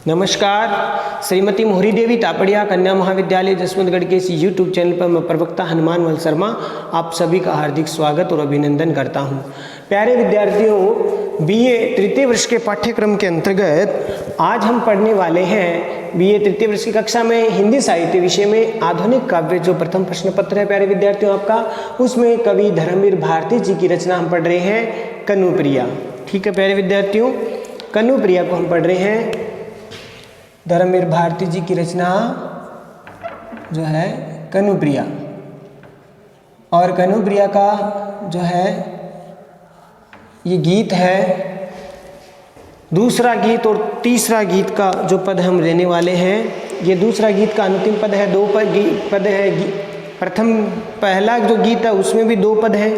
नमस्कार। श्रीमती मोहरी देवी तापड़िया कन्या महाविद्यालय जसवंतगढ़ के इस यूट्यूब चैनल पर मैं प्रवक्ता हनुमान वल शर्मा आप सभी का हार्दिक स्वागत और अभिनंदन करता हूं। प्यारे विद्यार्थियों, बीए तृतीय वर्ष के पाठ्यक्रम के अंतर्गत आज हम पढ़ने वाले हैं बीए तृतीय वर्ष की कक्षा में हिंदी साहित्य विषय में आधुनिक काव्य। जो प्रथम प्रश्न पत्र है प्यारे विद्यार्थियों आपका, उसमें कवि धर्मवीर भारती जी की रचना हम पढ़ रहे हैं कनुप्रिया। ठीक है प्यारे विद्यार्थियों, कनुप्रिया को हम पढ़ रहे हैं। धर्मवीर भारती जी की रचना जो है कनुप्रिया, और कनुप्रिया का जो है ये गीत है दूसरा गीत, और तीसरा गीत का जो पद हम लेने वाले हैं ये दूसरा गीत का अंतिम पद है। दो पद है। प्रथम पहला जो गीत है उसमें भी दो पद है,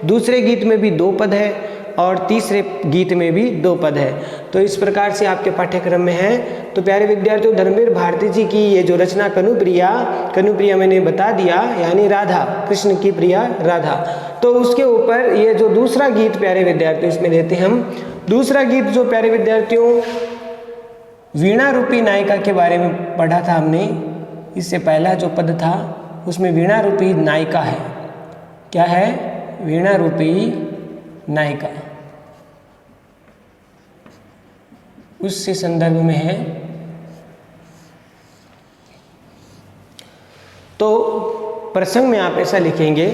दूसरे गीत में भी दो पद है, और तीसरे गीत में भी दो पद है। तो इस प्रकार से आपके पाठ्यक्रम में है। तो प्यारे विद्यार्थियों, धर्मवीर भारती जी की ये जो रचना कनुप्रिया मैंने बता दिया, यानी राधा, कृष्ण की प्रिया राधा। तो उसके ऊपर ये जो दूसरा गीत प्यारे विद्यार्थियों इसमें लेते हैं हम। दूसरा गीत जो प्यारे विद्यार्थियों वीणा रूपी नायिका के बारे में पढ़ा था हमने। इससे पहला जो पद था उसमें वीणा रूपी नायिका है। क्या है? वीणा रूपी नायिका, उससे संदर्भ में है। तो प्रसंग में आप ऐसा लिखेंगे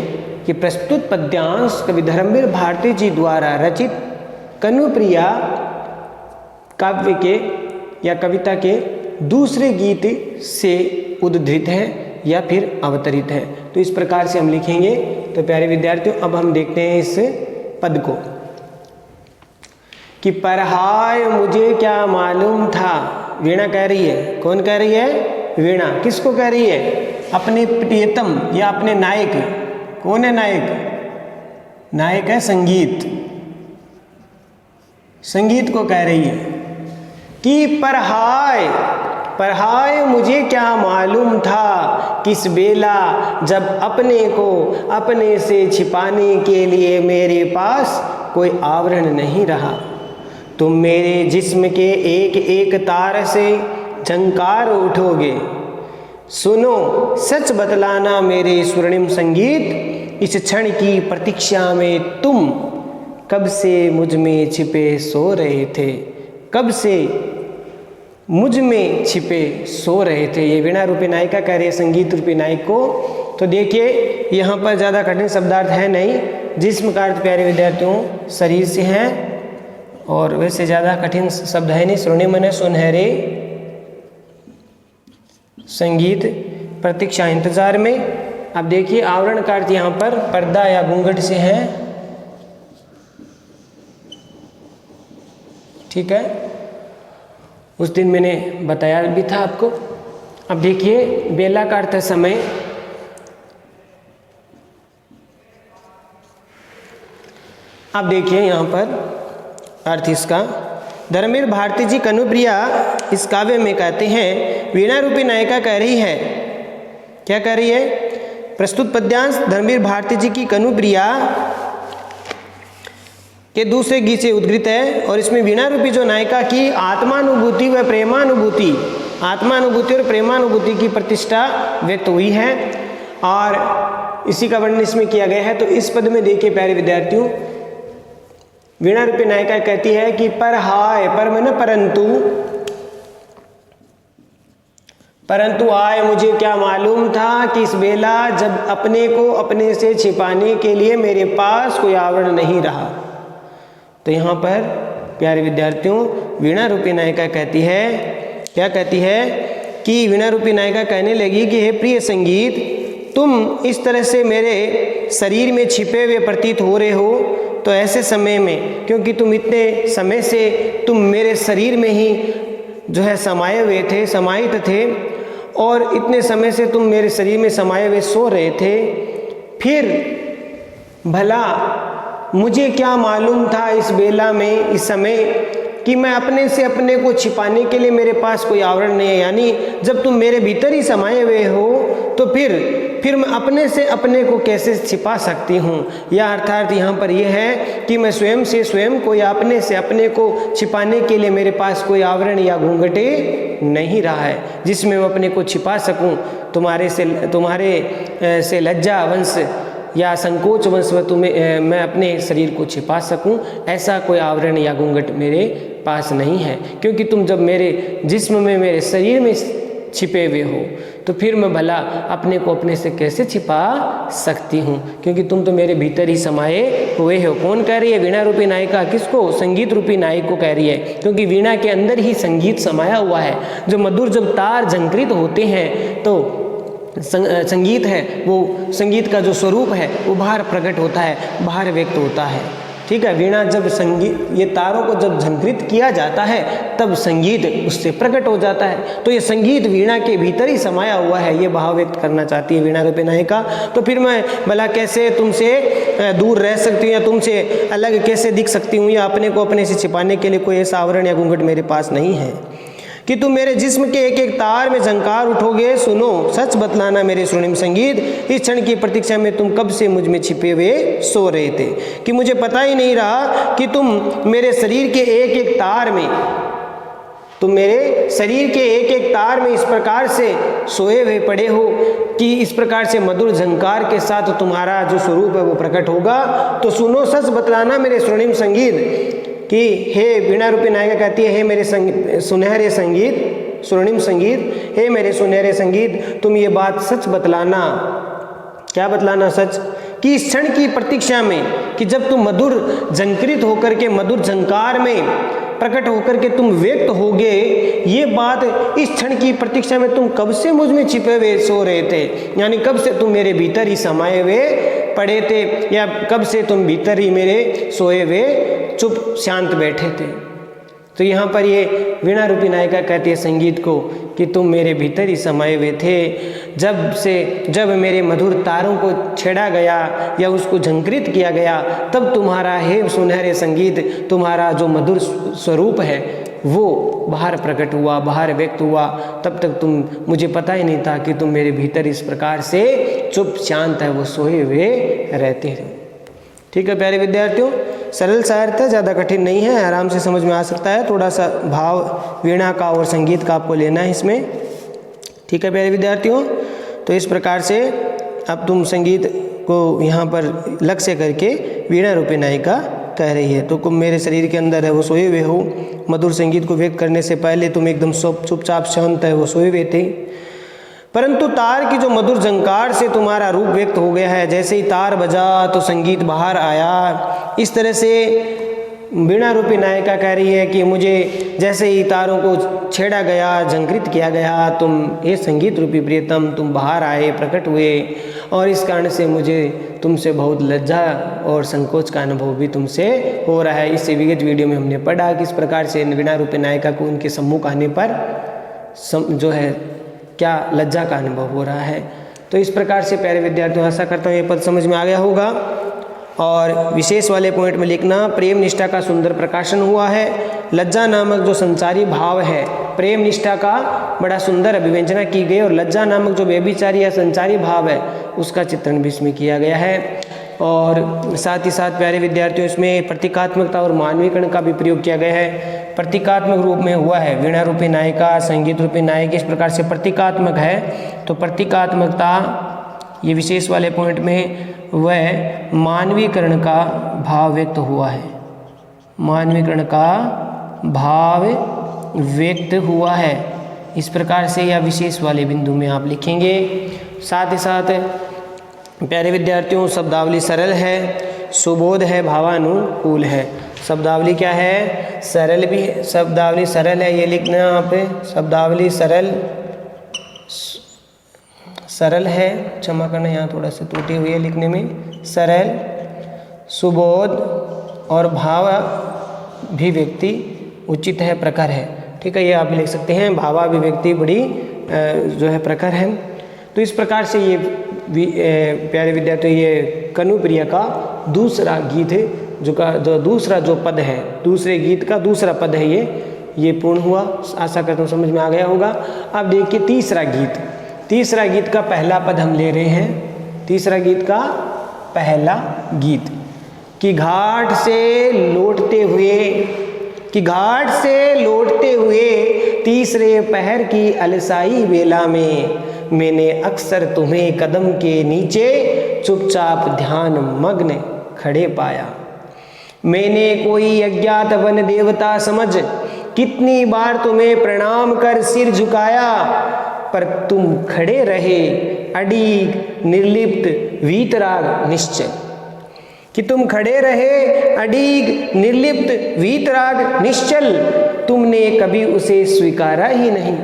कि प्रस्तुत पद्यांश कवि धर्मवीर भारती जी द्वारा रचित कनुप्रिया काव्य के या कविता के दूसरे गीत से उद्धृत है या फिर अवतरित है। तो इस प्रकार से हम लिखेंगे। तो प्यारे विद्यार्थियों, अब हम देखते हैं इस पद को कि पर हाय मुझे क्या मालूम था। वीणा कह रही है। कौन कह रही है? वीणा। किसको कह रही है? अपने प्रियतम या अपने नायक। कौन है नायक? नायक है संगीत। संगीत को कह रही है कि पर हाय मुझे क्या मालूम था किस बेला जब अपने को अपने से छिपाने के लिए मेरे पास कोई आवरण नहीं रहा। तुम मेरे जिस्म के एक एक तार से झंकार उठोगे। सुनो सच बतलाना मेरे स्वर्णिम संगीत, इस क्षण की प्रतीक्षा में तुम कब से मुझ में छिपे सो रहे थे। कब से मुझ में छिपे सो रहे थे। ये वीणा रूपी नायिका कह रही है संगीत रूपी नायक को। तो देखिए यहाँ पर ज़्यादा कठिन शब्दार्थ है नहीं। जिस्म का अर्थ प्यारे विद्यार्थियों शरीर से है, और वैसे ज़्यादा कठिन शब्द है नहीं। स्वर्णिम माने सुनहरे, संगीत, प्रतीक्षा इंतजार में। अब देखिए आवरण का अर्थ यहाँ पर पर्दा या घूंघट से है। ठीक है, उस दिन मैंने बताया भी था आपको। अब देखिए बेला का अर्थ है समय। अब देखिए यहाँ पर अर्थ इसका। धर्मवीर भारती जी कनुप्रिया इस काव्य में कहते हैं वीणा रूपी नायिका कह रही है। क्या कह रही है? प्रस्तुत पद्यांश धर्मवीर भारती जी की कनुप्रिया के दूसरे गीत से उद्धृत है, और इसमें वीणा रूपी जो नायिका की आत्मानुभूति व प्रेमानुभूति और प्रेमानुभूति की प्रतिष्ठा व्यक्त हुई है, और इसी का वर्णन इसमें किया गया है। तो इस पद में देखिए प्यारे विद्यार्थियों, वीणा रूपी नायिका कहती है कि पर हाय, पर माने परंतु आय मुझे क्या मालूम था कि इस बेला जब अपने को अपने से छिपाने के लिए मेरे पास कोई आवरण नहीं रहा। तो यहाँ पर प्यारे विद्यार्थियों वीणा रूपी नायिका कहती है, क्या कहती है कि वीणा रूपी नायिका कहने लगी कि हे प्रिय संगीत, तुम इस तरह से मेरे शरीर में छिपे हुए प्रतीत हो रहे हो। तो ऐसे समय में, क्योंकि तुम इतने समय से तुम मेरे शरीर में ही जो है समाहित थे, और इतने समय से तुम मेरे शरीर में समाये हुए सो रहे थे, फिर भला मुझे क्या मालूम था इस बेला में, इस समय, कि मैं अपने से अपने को छिपाने के लिए मेरे पास कोई आवरण नहीं है। यानी जब तुम मेरे भीतर ही समाये हुए हो तो फिर फिर मैं अपने से अपने को कैसे छिपा सकती हूँ। या अर्थात यहाँ पर यह है कि मैं स्वयं से स्वयं को या अपने से अपने को छिपाने के लिए मेरे पास कोई आवरण या घूंघटे नहीं रहा है जिसमें मैं अपने को छिपा सकूँ। तुम्हारे से लज्जा वंश या संकोच वंश मैं अपने शरीर को छिपा सकूं, ऐसा कोई आवरण या घूंघट मेरे पास नहीं है। क्योंकि तुम जब मेरे जिस्म में मेरे शरीर में छिपे हुए हो तो फिर मैं भला अपने को अपने से कैसे छिपा सकती हूँ, क्योंकि तुम तो मेरे भीतर ही समाये हुए हो। कौन कह रही है? वीणा रूपी नायिका। किसको? संगीत रूपी नायक को कह रही है, क्योंकि वीणा के अंदर ही संगीत समाया हुआ है। जो मधुर जब तार झंकृत होते हैं तो संगीत है, वो संगीत का जो स्वरूप है वो बाहर प्रकट होता है, बाहर व्यक्त होता है। ठीक है, वीणा जब संगीत, ये तारों को जब झंकृत किया जाता है तब संगीत उससे प्रकट हो जाता है। तो ये संगीत वीणा के भीतर ही समाया हुआ है, ये भाव व्यक्त करना चाहती है वीणा रूपी नायिका। तो फिर मैं भला कैसे तुमसे दूर रह सकती हूँ या तुमसे अलग कैसे दिख सकती हूँ, या अपने को अपने से छिपाने के लिए कोई ऐसा आवरण या घूंघट मेरे पास नहीं है कि तुम मेरे जिस्म के एक एक तार में झंकार उठोगे। सुनो सच बतलाना मेरे स्वर्णिम संगीत, इस क्षण की प्रतीक्षा में तुम कब से मुझ में छिपे हुए सो रहे थे कि मुझे पता ही नहीं रहा कि तुम मेरे शरीर के एक एक तार में, तुम मेरे शरीर के एक एक तार में इस प्रकार से सोए हुए पड़े हो कि इस प्रकार से मधुर झंकार के साथ तुम्हारा जो स्वरूप है वो प्रकट होगा। तो सुनो सच बतलाना मेरे स्वर्णिम संगीत कि हे वीणा रूपी नायिका कहती है, हे मेरे सुनहरे संगीत, स्वर्णिम संगीत, हे मेरे सुनहरे संगीत, तुम ये बात सच बतलाना। क्या बतलाना? सच कि इस क्षण की प्रतीक्षा में, कि जब तुम मधुर झंकृत होकर के मधुर झंकार में प्रकट होकर के तुम व्यक्त होगे, ये बात इस क्षण की प्रतीक्षा में तुम कब से मुझ में छिपे हुए सो रहे थे, यानी कब से तुम मेरे भीतर ही समाये हुए पड़े थे, या कब से तुम भीतर ही मेरे सोए हुए चुप शांत बैठे थे। तो यहाँ पर ये वीणा रूपी नायिका कहती है संगीत को कि तुम मेरे भीतर ही समाये हुए थे। जब मेरे मधुर तारों को छेड़ा गया या उसको झंकृत किया गया, तब तुम्हारा हे सुनहरे संगीत, तुम्हारा जो मधुर स्वरूप है वो बाहर प्रकट हुआ, बाहर व्यक्त हुआ। तब तक मुझे पता ही नहीं था कि तुम मेरे भीतर इस प्रकार से चुप शांत है वो सोए हुए रहते हैं। ठीक है प्यारे विद्यार्थियों, सरल साहित्य है, ज़्यादा कठिन नहीं है, आराम से समझ में आ सकता है। थोड़ा सा भाव वीणा का और संगीत का आपको लेना है इसमें। ठीक है प्यारे विद्यार्थियों, तो इस प्रकार से अब तुम संगीत को यहाँ पर लक्ष्य करके वीणा रूपी नायिका कह रही है। तो तुम मेरे शरीर के अंदर है वो सोए हुए हो, मधुर संगीत को व्यक्त करने से पहले तुम एकदम चुपचाप शांत है वो सोए हुए थे, परंतु तार की जो मधुर झंकार से तुम्हारा रूप व्यक्त हो गया है। जैसे ही तार बजा तो संगीत बाहर आया। इस तरह से वीणा रूपी नायिका कह रही है कि मुझे जैसे ही तारों को छेड़ा गया, झंकृत किया गया, तुम ये संगीत रूपी प्रियतम तुम बाहर आए, प्रकट हुए, और इस कारण से मुझे तुमसे बहुत लज्जा और संकोच का अनुभव भी तुमसे हो रहा है। इससे विगत वीडियो में हमने पढ़ा किस प्रकार से वीणा रूपी नायिका को उनके सम्मुख आने पर जो है क्या लज्जा का अनुभव हो रहा है। तो इस प्रकार से प्यारे विद्यार्थियों, आशा करता हूँ ये पद समझ में आ गया होगा। और विशेष वाले पॉइंट में लिखना, प्रेम निष्ठा का सुंदर प्रकाशन हुआ है। लज्जा नामक जो संचारी भाव है, प्रेम निष्ठा का बड़ा सुंदर अभिव्यंजना की गई, और लज्जा नामक जो व्यभिचारी या संचारी भाव है उसका चित्रण भी इसमें किया गया है। और साथ ही साथ प्यारे विद्यार्थियों, इसमें प्रतीकात्मकता और मानवीकरण का भी प्रयोग किया गया है। प्रतीकात्मक रूप में हुआ है वीणा रूपी नायिका, संगीत रूपी नायक, इस प्रकार से प्रतीकात्मक है। तो प्रतीकात्मकता ये विशेष वाले पॉइंट में वह मानवीकरण का भाव व्यक्त हुआ है, मानवीकरण का भाव व्यक्त हुआ है। इस प्रकार से यह विशेष वाले बिंदु में आप लिखेंगे। साथ ही साथ प्यारे विद्यार्थियों, शब्दावली सरल है, सुबोध है, भावानुकूल है। शब्दावली क्या है? सरल भी है, शब्दावली सरल है, ये लिखना यहाँ पे। शब्दावली सरल है, क्षमा करना यहाँ थोड़ा सा त्रुटि हुई है लिखने में। सरल, सुबोध और भावाभिव्यक्ति उचित है, प्रखर है। ठीक है, ये आप लिख सकते हैं, भावाभिव्यक्ति बड़ी जो है प्रखर है। तो इस प्रकार से ये प्यारे विद्यार्थी, ये कनुप्रिया का दूसरा गीत है, जो दूसरा जो पद है, दूसरे गीत का दूसरा पद है, ये पूर्ण हुआ। आशा करता हूँ समझ में आ गया होगा। अब देखिए तीसरा गीत। तीसरा गीत का पहला पद हम ले रहे हैं। तीसरा गीत का पहला गीत कि घाट से लौटते हुए तीसरे पहर की अलसाई बेला में मैंने अक्सर तुम्हें कदम के नीचे चुपचाप ध्यान मग्न खड़े पाया। मैंने कोई अज्ञात वन देवता समझ कितनी बार तुम्हें प्रणाम कर सिर झुकाया, पर तुम खड़े रहे अडिग निर्लिप्त वीतराग निश्चल। कि तुम खड़े रहे अडिग निर्लिप्त वीतराग निश्चल। तुमने कभी उसे स्वीकारा ही नहीं,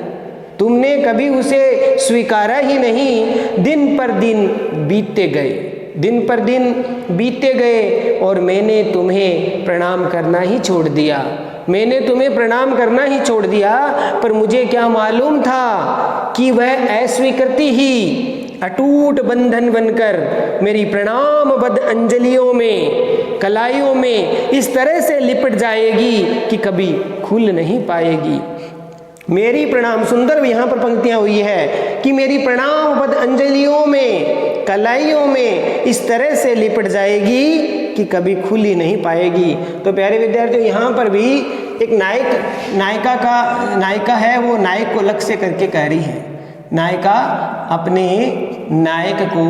तुमने कभी उसे स्वीकारा ही नहीं। दिन पर दिन बीतते गए, दिन पर दिन बीतते गए और मैंने तुम्हें प्रणाम करना ही छोड़ दिया, मैंने तुम्हें प्रणाम करना ही छोड़ दिया। पर मुझे क्या मालूम था कि वह अस्वीकृति ही अटूट बंधन बनकर मेरी प्रणामबद्ध अंजलियों में, कलाइयों में इस तरह से लिपट जाएगी कि कभी खुल नहीं पाएगी। मेरी प्रणाम, सुंदर यहाँ पर पंक्तियाँ हुई है कि मेरी प्रणामबद्ध अंजलियों में, कलाइयों में इस तरह से लिपट जाएगी कि कभी खुल ही नहीं पाएगी। तो प्यारे विद्यार्थियों, यहाँ पर भी एक नायिका है, वो नायक को लक्ष्य करके कह रही है। नायिका अपने नायक को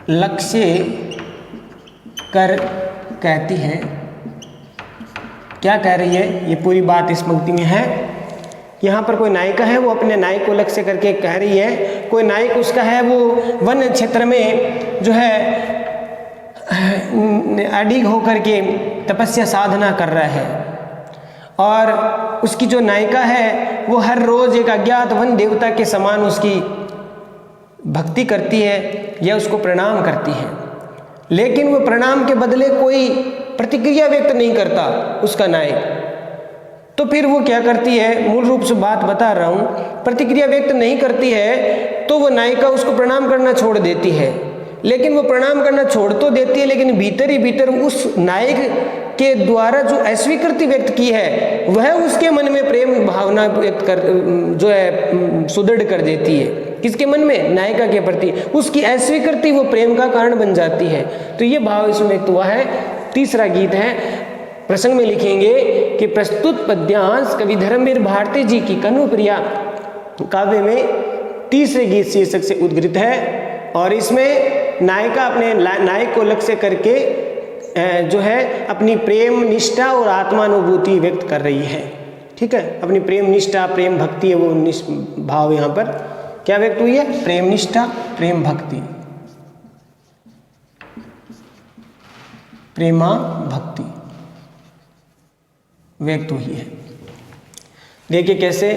लक्ष्य कर कहती है। क्या कह रही है, ये पूरी बात इस पंक्ति में है। यहाँ पर कोई नायिका है, वो अपने नायक को लक्ष्य करके कह रही है। कोई नायक उसका है, वो वन क्षेत्र में जो है अडिग होकर के तपस्या साधना कर रहा है, और उसकी जो नायिका है वो हर रोज एक अज्ञात वन देवता के समान उसकी भक्ति करती है या उसको प्रणाम करती है। लेकिन वो प्रणाम के बदले कोई प्रतिक्रिया व्यक्त नहीं करता उसका नायक। तो फिर वो क्या करती है, मूल रूप से बात बता रहा हूँ, प्रतिक्रिया व्यक्त नहीं करती है तो वो नायिका उसको प्रणाम करना छोड़ देती है। लेकिन वो प्रणाम करना छोड़ तो देती है, लेकिन भीतर ही भीतर उस नायक के द्वारा जो अस्वीकृति व्यक्त की है वह उसके मन में प्रेम भावना व्यक्त कर जो है सुदृढ़ कर देती है। किसके मन में, नायिका के प्रति उसकी अस्वीकृति वो प्रेम का कारण बन जाती है। तो ये भाव इसमें व्यक्त हुआ है। तीसरा गीत है, प्रसंग में लिखेंगे कि प्रस्तुत पद्यांश कवि धर्मवीर भारती जी की कनुप्रिया काव्य में तीसरे गीत शीर्षक से उद्धृत है, और इसमें नायिका अपने नायक को लक्ष्य करके जो है अपनी प्रेम निष्ठा और आत्मानुभूति व्यक्त कर रही है। ठीक है, अपनी प्रेम निष्ठा, प्रेम भक्ति है वो भाव यहाँ पर क्या व्यक्त हुई है, प्रेम निष्ठा, प्रेम भक्ति, प्रेमा भक्ति व्यक्त हुई है। देखिए कैसे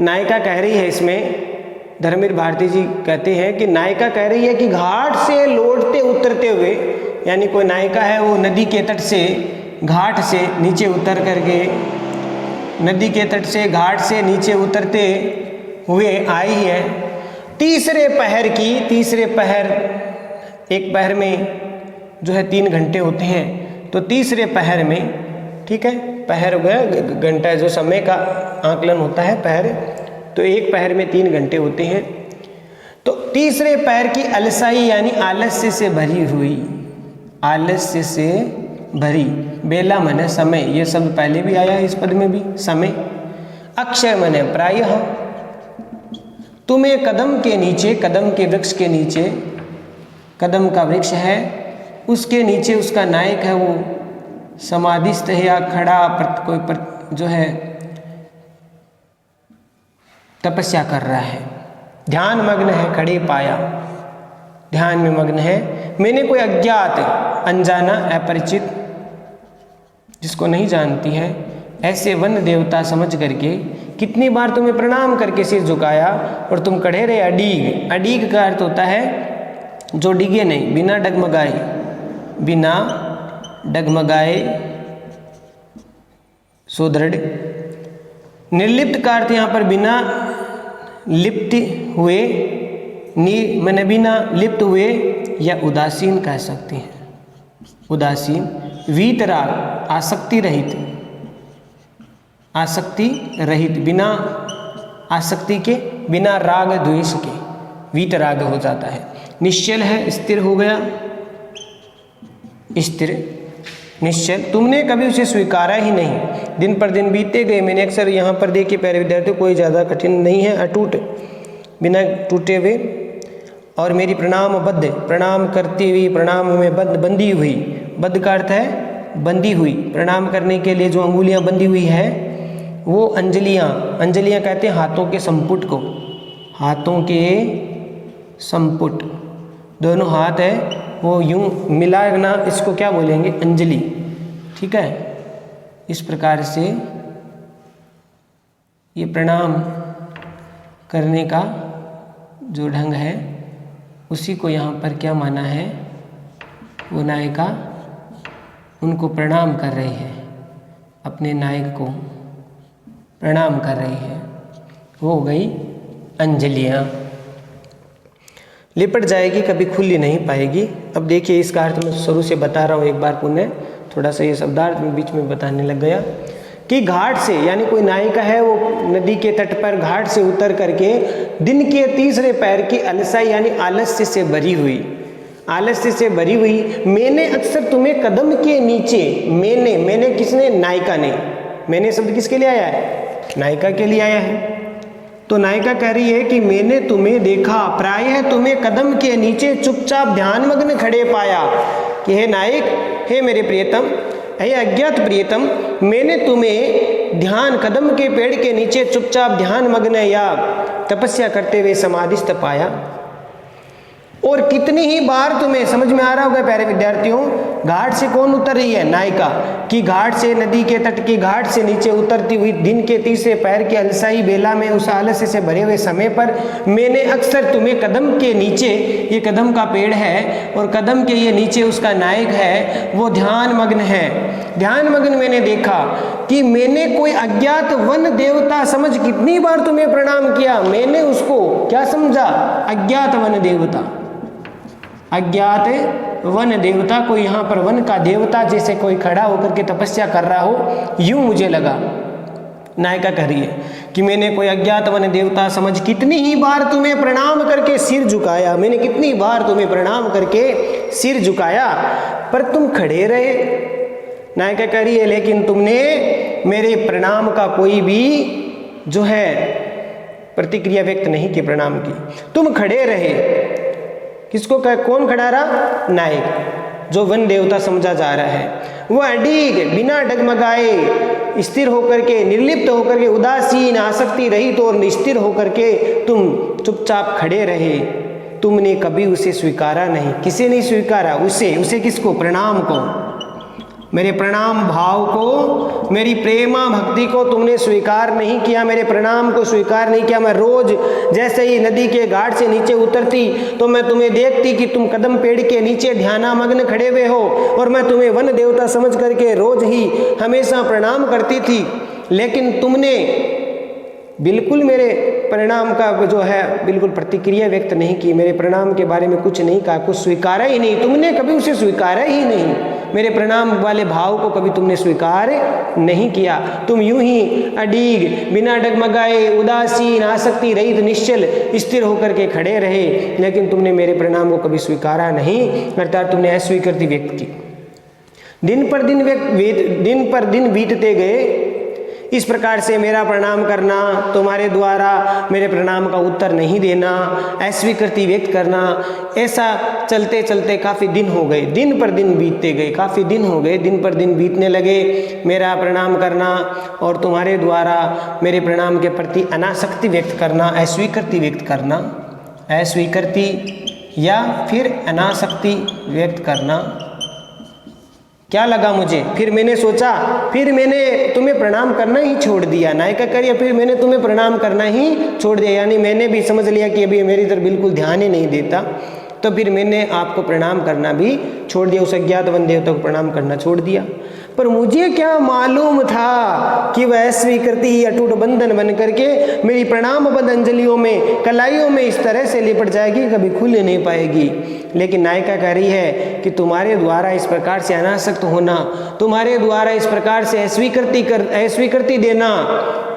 नायिका कह रही है, इसमें धर्मवीर भारती जी कहते हैं कि नायिका कह रही है कि घाट से लौटते उतरते हुए, यानी कोई नायिका है वो नदी के तट से घाट से नीचे उतर करके, नदी के तट से घाट से नीचे उतरते हुए आई है। तीसरे पहर की, तीसरे पहर, एक पहर में जो है 3 घंटे होते हैं, तो तीसरे पहर में, ठीक है, पहर घंटा जो समय का आकलन होता है पहर, तो एक पहर में 3 घंटे होते हैं। तो तीसरे पहर की अलसाई यानी आलस्य से भरी हुई, आलस्य से भरी, बेला मन समय, ये शब्द पहले भी आया है इस पद में भी, समय। अक्षर मन प्रायः, तुम्हें कदम के नीचे, कदम के वृक्ष के नीचे, कदम का वृक्ष है उसके नीचे उसका नायक है, वो समाधिस्थ है या खड़ा जो है तपस्या कर रहा है, ध्यान मग्न है, खड़े पाया, ध्यान में मग्न है। मैंने कोई अज्ञात, अनजाना, अपरिचित, जिसको नहीं जानती है, ऐसे वन देवता समझ करके कितनी बार तुम्हें प्रणाम करके सिर झुकाया और तुम खड़े रहे अडीग। अडीग का अर्थ होता है जो डिगे नहीं, बिना डगमगाए, बिना डगमगाए, सुदृढ़। निर्लिप्त का अर्थ यहाँ पर बिना लिप्त हुए, मैंने बिना लिप्त हुए या उदासीन कह सकते हैं, उदासीन। वीतराग, आसक्ति रहित, आसक्ति रहित, बिना आसक्ति के बिना राग द्वेष के, वीतराग हो जाता है। निश्चल है, स्थिर हो गया, स्थिर निश्चल, तुमने कभी उसे स्वीकारा ही नहीं। दिन पर दिन बीतते गए, मैंने अक्सर यहाँ पर देखिए प्यारे विद्यार्थियों, कोई ज़्यादा कठिन नहीं है, अटूट बिना टूटे हुए। और मेरी प्रणाम बद्ध, प्रणाम करती हुई, प्रणाम में बंधी हुई, बद्ध का अर्थ है बंधी हुई, प्रणाम करने के लिए जो अंगुलियाँ बंधी हुई है वो अंजलियाँ, अंजलियाँ कहते हैं हाथों के संपुट को, हाथों के संपुट, दोनों हाथ है वो यूं मिलाना, इसको क्या बोलेंगे, अंजलि, ठीक है। इस प्रकार से ये प्रणाम करने का जो ढंग है उसी को यहाँ पर क्या माना है, वो नायिका उनको प्रणाम कर रही है, अपने नायक को प्रणाम कर रही है, वो हो गई अंजलियाँ। लिपट जाएगी, कभी खुली नहीं पाएगी। अब देखिए इसका अर्थ मैं शुरू से बता रहा हूँ, एक बार पुनः थोड़ा सा ये शब्दार्थ में बीच में बताने लग गया कि घाट से, यानी कोई नायिका है वो नदी के तट पर घाट से उतर करके दिन के तीसरे पैर की अलसाई यानी आलस्य से भरी हुई, आलस्य से भरी हुई, मैंने अक्सर तुम्हें कदम के नीचे, मैंने किसने, नायिका ने, मैंने शब्द किसके लिए आया है, नायिका के लिए आया है। तो नायिका कह रही है कि मैंने तुम्हें देखा, प्रायः तुम्हें कदम के नीचे चुपचाप ध्यानमग्न खड़े पाया कि हे नायक, हे मेरे प्रियतम, हे अज्ञात प्रियतम, मैंने तुम्हें ध्यान कदम के पेड़ के नीचे चुपचाप ध्यानमग्न या तपस्या करते हुए समाधिस्थ पाया। और कितनी ही बार तुम्हें समझ में आ रहा होगा प्यारे विद्यार्थियों, घाट से कौन उतर रही है, नायिका, कि घाट से, नदी के तट की घाट से नीचे उतरती हुई दिन के तीसरे पैर की अलसाई बेला में उस आलस्य से भरे हुए समय पर मैंने अक्सर तुम्हें कदम के नीचे, ये कदम का पेड़ है और कदम के ये नीचे उसका नायक है, वो ध्यान मग्न है, ध्यान मग्न मैंने देखा कि मैंने कोई अज्ञात वन देवता समझ कितनी बार तुम्हें प्रणाम किया, मैंने उसको क्या समझा, अज्ञात वन देवता, अज्ञात वन देवता को, यहाँ पर वन का देवता जैसे कोई खड़ा होकर के तपस्या कर रहा हो, यूं मुझे लगा। नायिका कह रही है कि मैंने कोई अज्ञात वन देवता समझ कितनी ही बार तुम्हें प्रणाम करके सिर झुकाया, मैंने कितनी बार तुम्हें प्रणाम करके सिर झुकाया, पर तुम खड़े रहे। नायिका कह रही है लेकिन तुमने मेरे प्रणाम का कोई भी जो है प्रतिक्रिया व्यक्त नहीं की, प्रणाम की, तुम खड़े रहे। किसको कौन खड़ा रहा, नायक, जो वन देवता समझा जा रहा है, वह अडीग, बिना डगमगाए, स्थिर होकर के, निर्लिप्त होकर के, उदासीन, आसक्ति रहित और निस्थिर होकर के तुम चुपचाप खड़े रहे। तुमने कभी उसे स्वीकारा नहीं, किसे नहीं स्वीकारा, उसे किसको, प्रणाम को, मेरे प्रणाम भाव को, मेरी प्रेमा भक्ति को तुमने स्वीकार नहीं किया, मेरे प्रणाम को स्वीकार नहीं किया। मैं रोज जैसे ही नदी के घाट से नीचे उतरती तो मैं तुम्हें देखती कि तुम कदम पेड़ के नीचे ध्यानामग्न खड़े हुए हो और मैं तुम्हें वन देवता समझ करके रोज ही हमेशा प्रणाम करती थी, लेकिन तुमने बिल्कुल मेरे परिणाम का जो है बिल्कुल प्रतिक्रिया व्यक्त नहीं की, मेरे प्रणाम के बारे में कुछ नहीं कहा, कुछ स्वीकारा ही नहीं, तुमने कभी उसे स्वीकारा ही नहीं, मेरे प्रणाम वाले भाव को कभी तुमने स्वीकार नहीं किया। तुम यूं ही अडीग, बिना डगमगाए, उदासीन, आसक्ति रहित, निश्चल, स्थिर होकर के खड़े रहे, लेकिन तुमने मेरे प्रणाम को कभी स्वीकारा नहीं, अर्थात तुमने अस्वीकृति व्यक्त की। दिन पर दिन बीतते गए, इस प्रकार से मेरा प्रणाम करना, तुम्हारे द्वारा मेरे प्रणाम का उत्तर नहीं देना, अस्वीकृति व्यक्त करना, ऐसा चलते चलते काफ़ी दिन हो गए, दिन पर दिन बीतते गए, काफ़ी दिन हो गए, दिन पर दिन बीतने लगे, मेरा प्रणाम करना और तुम्हारे द्वारा मेरे प्रणाम के प्रति अनासक्ति व्यक्त करना, अस्वीकृति व्यक्त करना, अस्वीकृति या फिर अनासक्ति व्यक्त करना क्या लगा मुझे, फिर मैंने सोचा, फिर मैंने तुम्हें प्रणाम करना ही छोड़ दिया। नायिका करिए फिर मैंने तुम्हें प्रणाम करना ही छोड़ दिया, यानी मैंने भी समझ लिया कि अभी मेरी तरफ बिल्कुल ध्यान ही नहीं देता, तो फिर मैंने आपको प्रणाम करना भी छोड़ दिया, उस अज्ञात वन देवता को प्रणाम करना छोड़ दिया। पर मुझे क्या मालूम था कि वह स्वीकृति ही अटूट बंधन बन करके मेरी प्रणामबद्ध अंजलियों में, कलाइयों में इस तरह से लिपट जाएगी, कभी खुल नहीं पाएगी। लेकिन नायिका कह रही है कि तुम्हारे द्वारा इस प्रकार से अनासक्त होना, तुम्हारे द्वारा इस प्रकार से अस्वीकृति देना,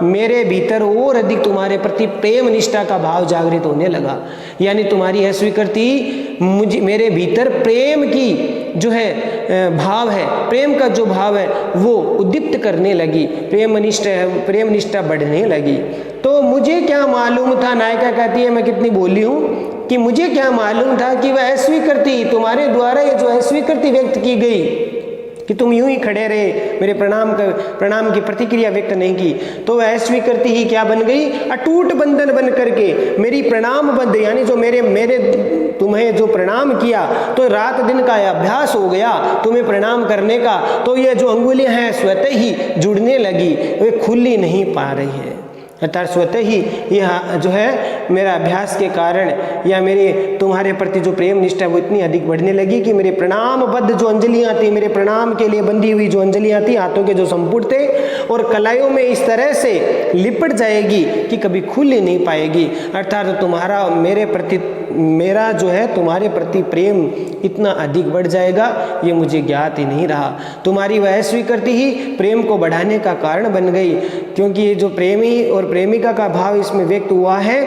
मेरे भीतर और अधिक तुम्हारे प्रति प्रेम निष्ठा का भाव जागृत होने लगा। यानी तुम्हारी अस्वीकृति मुझे, मेरे भीतर प्रेम की जो है भाव है, प्रेम का जो भाव है वो उद्दीप्त करने लगी, प्रेम निष्ठा बढ़ने लगी। तो मुझे क्या मालूम था, नायिका कहती है मैं कितनी बोली हूँ, कि मुझे क्या मालूम था कि वह अस्वीकृति, तुम्हारे द्वारा ये जो अस्वीकृति व्यक्त की गई कि तुम यूं ही खड़े रहे, मेरे प्रणाम की प्रतिक्रिया व्यक्त नहीं की, तो वह स्वीकृति ही क्या बन गई, अटूट बंधन बन करके मेरी प्रणामबद्ध, यानी जो मेरे तुम्हें जो प्रणाम किया तो रात दिन का अभ्यास हो गया तुम्हें प्रणाम करने का, तो ये जो अंगुलियां हैं स्वतः ही जुड़ने लगी, वे खुल ही नहीं पा रही है। अर्थात स्वतः ही यह जो है मेरा अभ्यास के कारण या मेरे तुम्हारे प्रति जो प्रेम निष्ठा वो इतनी अधिक बढ़ने लगी कि मेरे प्रणामबद्ध जो अंजलियां थी, मेरे प्रणाम के लिए बंधी हुई जो अंजलियां थी, हाथों के जो संपुट थे और कलाइयों में इस तरह से लिपट जाएगी कि कभी खुल ही नहीं पाएगी। अर्थात तुम्हारा मेरा जो है तुम्हारे प्रति प्रेम इतना अधिक बढ़ जाएगा, ये मुझे ज्ञात ही नहीं रहा। तुम्हारी वह स्वीकृति ही प्रेम को बढ़ाने का कारण बन गई, क्योंकि ये जो प्रेमी और प्रेमिका का भाव इसमें व्यक्त हुआ है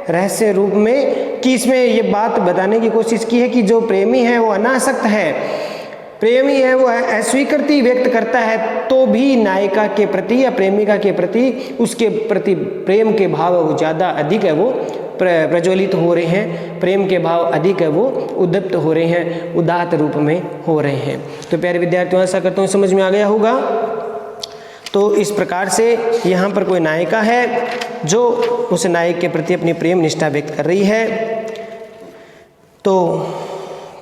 रहस्य रूप में, कि इसमें ये बात बताने की कोशिश की है कि जो प्रेमी है वो अनासक्त है, प्रेमी है वो अस्वीकृति व्यक्त करता है, तो भी नायिका के प्रति या प्रेमिका के प्रति उसके प्रति प्रेम के भाव वो ज़्यादा अधिक है, वो प्रज्वलित हो रहे हैं, प्रेम के भाव अधिक है वो उद्दीप्त हो रहे हैं, उदात्त रूप में हो रहे हैं। तो प्यारे विद्यार्थियों, आशा करता हूँ समझ में आ गया होगा। तो इस प्रकार से यहाँ पर कोई नायिका है जो उस नायक के प्रति अपनी प्रेम निष्ठा व्यक्त कर रही है। तो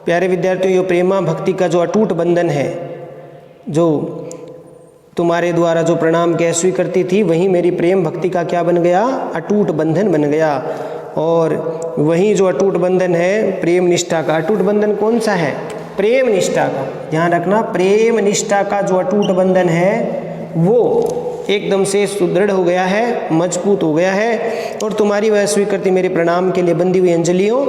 प्यारे विद्यार्थियों, ये प्रेमा भक्ति का जो अटूट बंधन है, जो तुम्हारे द्वारा जो प्रणाम की स्वीकृति थी, वही मेरी प्रेम भक्ति का क्या बन गया, अटूट बंधन बन गया। और वही जो अटूट बंधन है प्रेम निष्ठा का, अटूट बंधन कौन सा है, प्रेम निष्ठा का, ध्यान रखना, प्रेम निष्ठा का जो अटूट बंधन है वो एकदम से सुदृढ़ हो गया है, मजबूत हो गया है, और तुम्हारी वह स्वीकृति मेरे प्रणाम के लिए बंधी हुई अंजलियों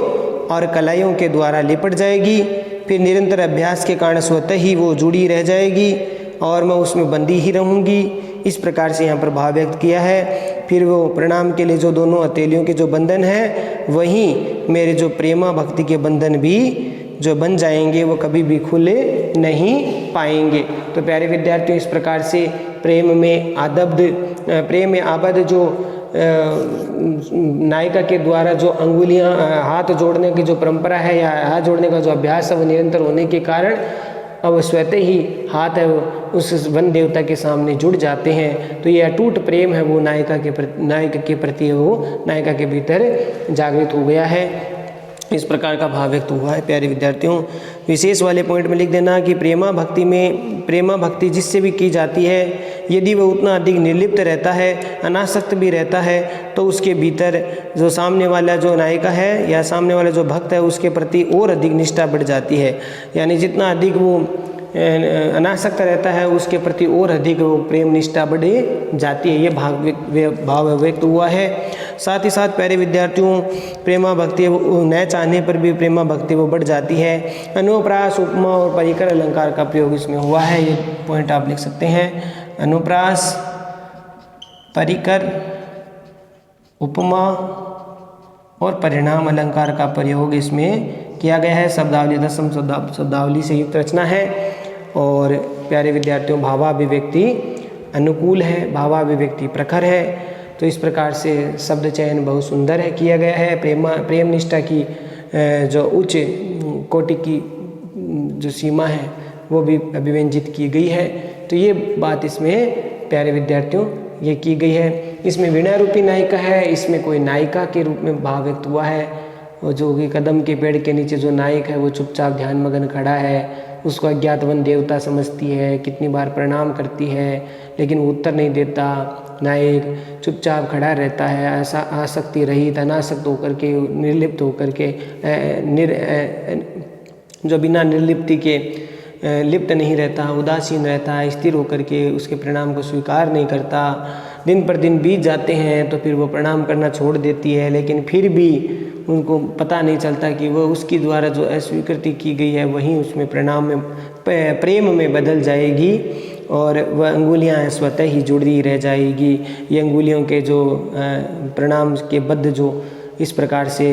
और कलाइयों के द्वारा लिपट जाएगी, फिर निरंतर अभ्यास के कारण स्वतः ही वो जुड़ी रह जाएगी और मैं उसमें बंधी ही रहूँगी। इस प्रकार से यहाँ पर भाव व्यक्त किया है। फिर वो प्रणाम के लिए जो दोनों हथेलियों के जो बंधन है, वहीं मेरे जो प्रेमा भक्ति के बंधन भी जो बन जाएंगे, वो कभी भी खुले नहीं पाएंगे। तो प्यारे विद्यार्थियों, इस प्रकार से प्रेम में आबद्ध जो नायिका के द्वारा जो अंगुलियां हाथ जोड़ने की जो परंपरा है या हाथ जोड़ने का जो अभ्यास है वो निरंतर होने के कारण अब स्वतः ही हाथ है वो उस वन देवता के सामने जुड़ जाते हैं। तो ये अटूट प्रेम है वो नायिका के प्रति वो नायिका के भीतर जागृत हो गया है। इस प्रकार का भाव व्यक्त हुआ है। प्यारे विद्यार्थियों, विशेष वाले पॉइंट में लिख देना कि प्रेमा भक्ति जिससे भी की जाती है, यदि वह उतना अधिक निर्लिप्त रहता है, अनासक्त भी रहता है, तो उसके भीतर जो सामने वाला जो नायिका है या सामने वाला जो भक्त है उसके प्रति और अधिक निष्ठा बढ़ जाती है। यानी जितना अधिक वो अनासक्त रहता है उसके प्रति और अधिक वो प्रेम निष्ठा बढ़ जाती है। ये भाव व्यक्त हुआ है। साथ ही साथ प्यारे विद्यार्थियों, प्रेमा भक्ति न चाहने पर भी प्रेमा भक्ति वो बढ़ जाती है। अनुप्रास, उपमा और परिकर अलंकार का प्रयोग इसमें हुआ है। ये पॉइंट आप लिख सकते हैं। अनुप्रास, परिकर, उपमा और परिणाम अलंकार का प्रयोग इसमें किया गया है। शब्दावली 10 शब्दावली से युक्त रचना है। और प्यारे विद्यार्थियों, भावाभिव्यक्ति अनुकूल है, भावाभिव्यक्ति प्रखर है। तो इस प्रकार से शब्द चयन बहुत सुंदर है किया गया है। प्रेम निष्ठा की जो उच्च कोटि की जो सीमा है वो भी अभिव्यंजित की गई है। तो ये बात इसमें प्यारे विद्यार्थियों ये की गई है। इसमें वीणा रूपी नायिका है, इसमें कोई नायिका के रूप में भाव व्यक्त हुआ है। और जो कि कदम के पेड़ के नीचे जो नायक है वो चुपचाप ध्यान मगन खड़ा है, उसको अज्ञात वन देवता समझती है, कितनी बार प्रणाम करती है लेकिन वो उत्तर नहीं देता। नायक चुपचाप खड़ा रहता है, आसक्ति रहित, अनासक्त होकर के, निर्लिप्त होकर के, जो बिना निर्लिप्ति के लिप्त नहीं रहता, उदासीन रहता है, स्थिर होकर के उसके परिणाम को स्वीकार नहीं करता, दिन पर दिन बीत जाते हैं तो फिर वो प्रणाम करना छोड़ देती है, लेकिन फिर भी उनको पता नहीं चलता कि वो उसकी द्वारा जो अस्वीकृति की गई है वहीं उसमें परिणाम में प्रेम में बदल जाएगी और वह अंगुलियां स्वतः ही जुड़ी रह जाएगी। ये अंगुलियों के जो प्रणाम के बद्ध जो इस प्रकार से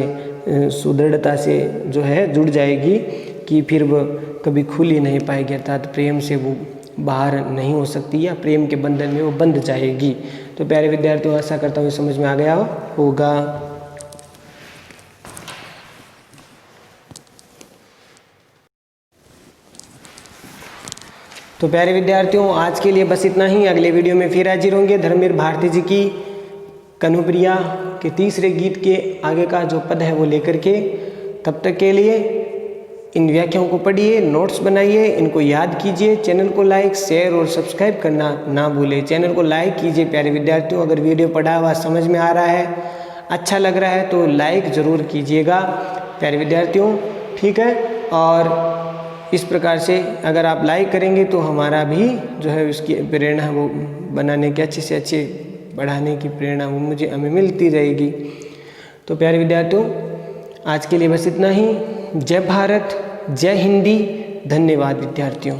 सुदृढ़ता से जो है जुड़ जाएगी कि फिर वह कभी खुल ही नहीं पाएगी, अर्थात प्रेम से वो बाहर नहीं हो सकती या प्रेम के बंधन में वो बंध जाएगी। तो प्यारे विद्यार्थियों, आशा करता हूँ समझ में आ गया होगा। तो प्यारे विद्यार्थियों, आज के लिए बस इतना ही। अगले वीडियो में फिर हाजिर होंगे धर्मवीर भारती जी की कनुप्रिया के तीसरे गीत के आगे का जो पद है वो लेकर के। तब तक के लिए इन व्याख्याओं को पढ़िए, नोट्स बनाइए, इनको याद कीजिए। चैनल को लाइक, शेयर और सब्सक्राइब करना ना भूलें। चैनल को लाइक कीजिए प्यारे विद्यार्थियों। अगर वीडियो पढ़ा हुआ समझ में आ रहा है, अच्छा लग रहा है तो लाइक ज़रूर कीजिएगा प्यारे विद्यार्थियों, ठीक है। और इस प्रकार से अगर आप लाइक करेंगे तो हमारा भी जो है उसकी प्रेरणा वो बनाने के अच्छे से अच्छे बढ़ाने की प्रेरणा वो हमें मिलती रहेगी। तो प्यारे विद्यार्थियों, आज के लिए बस इतना ही। जय भारत, जय हिंदी, धन्यवाद विद्यार्थियों।